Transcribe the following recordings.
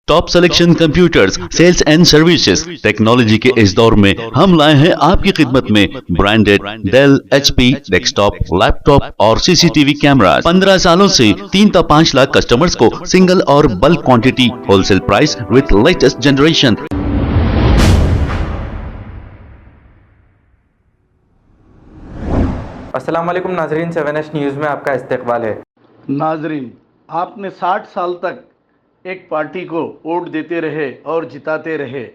Top selection computers, sales and services. Technology के इस दौर में हम लाए हैं आपकी खिदमत में branded Dell, HP, desktop, laptop और सीसीटीवी कैमरा। 15 सालों से 3 से 5 लाख कस्टमर्स को सिंगल और bulk quantity, wholesale price with latest generation. अस्सलाम वालेकुम नाजरीन, 7H न्यूज़ में आपका इस्तकबाल है। नाजरीन, आपने 60 साल तक एक पार्टी को वोट देते रहे और जिताते रहे,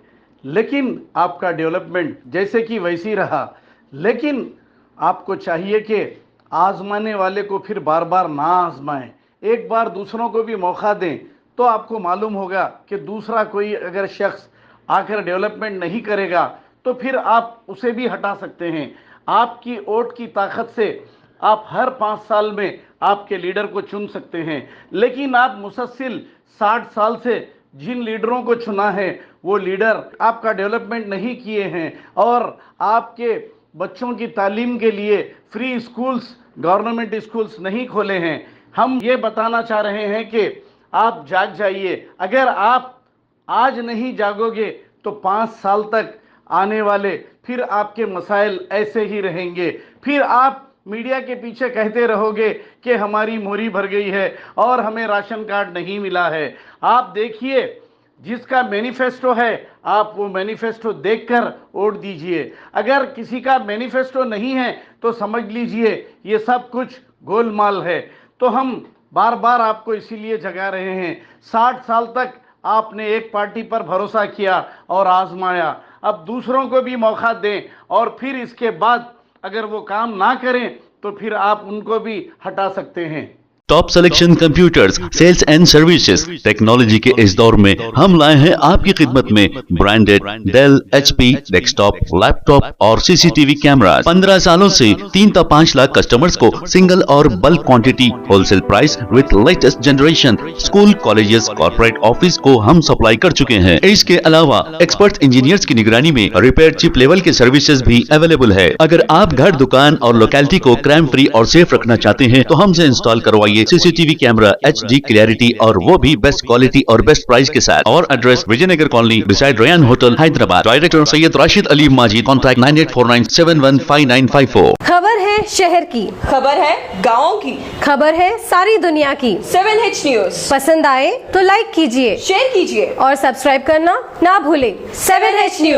लेकिन आपका डेवलपमेंट जैसे कि वैसी रहा। लेकिन आपको चाहिए कि आजमाने वाले को फिर बार बार ना आजमाएं, एक बार दूसरों को भी मौका दें, तो आपको मालूम होगा कि दूसरा कोई अगर शख्स आकर डेवलपमेंट नहीं करेगा तो फिर आप उसे भी हटा सकते हैं। आपकी वोट की ताकत से आप हर 5 साल में आपके लीडर को चुन सकते हैं, लेकिन आप मुसलसल 60 साल से जिन लीडरों को चुना है वो लीडर आपका डेवलपमेंट नहीं किए हैं और आपके बच्चों की तालीम के लिए फ्री स्कूल्स, गवर्नमेंट स्कूल्स नहीं खोले हैं। हम ये बताना चाह रहे हैं कि आप जाग जाइए। अगर आप आज नहीं जागोगे तो 5 साल तक आने वाले फिर आपके मसाइल ऐसे ही रहेंगे। फिर आप मीडिया के पीछे कहते रहोगे कि हमारी मोरी भर गई है और हमें राशन कार्ड नहीं मिला है। आप देखिए, जिसका मैनिफेस्टो है आप वो मैनिफेस्टो देखकर वोट दीजिए। अगर किसी का मैनिफेस्टो नहीं है तो समझ लीजिए ये सब कुछ गोलमाल है। तो हम बार बार आपको इसीलिए जगा रहे हैं। 60 साल तक आपने एक पार्टी पर भरोसा किया और आजमाया, अब दूसरों को भी मौका दें और फिर इसके बाद अगर वो काम ना करें तो फिर आप उनको भी हटा सकते हैं। Top selection computers, sales and services. Technology के इस दौर में हम लाए हैं आपकी खिदमत में branded Dell, HP, desktop, laptop और सीसीटीवी कैमरा। 15 सालों से 3 से 5 लाख कस्टमर्स को सिंगल और bulk quantity, wholesale price with latest generation. School, colleges, corporate office को हम सप्लाई कर चुके हैं। इसके अलावा एक्सपर्ट इंजीनियर्स की निगरानी में रिपेयर चिप लेवल के सर्विसेज भी अवेलेबल है। अगर आप घर, दुकान और लोकेलिटी को क्राइम फ्री और सेफ रखना चाहते हैं तो हमसे इंस्टॉल करवाइए सीसीटीवी कैमरा, HD क्लैरिटी और वो भी बेस्ट क्वालिटी और बेस्ट प्राइस के साथ। और address Vijaynagar colony beside Ryan hotel, Hyderabad. Director Syed Rashid Ali Majid. Contact 9849715954। खबर है शहर की, खबर है गाँव की, खबर है सारी दुनिया की। 7H न्यूज़ पसंद आए तो लाइक कीजिए, शेयर कीजिए और सब्सक्राइब करना ना भूले। 7H news.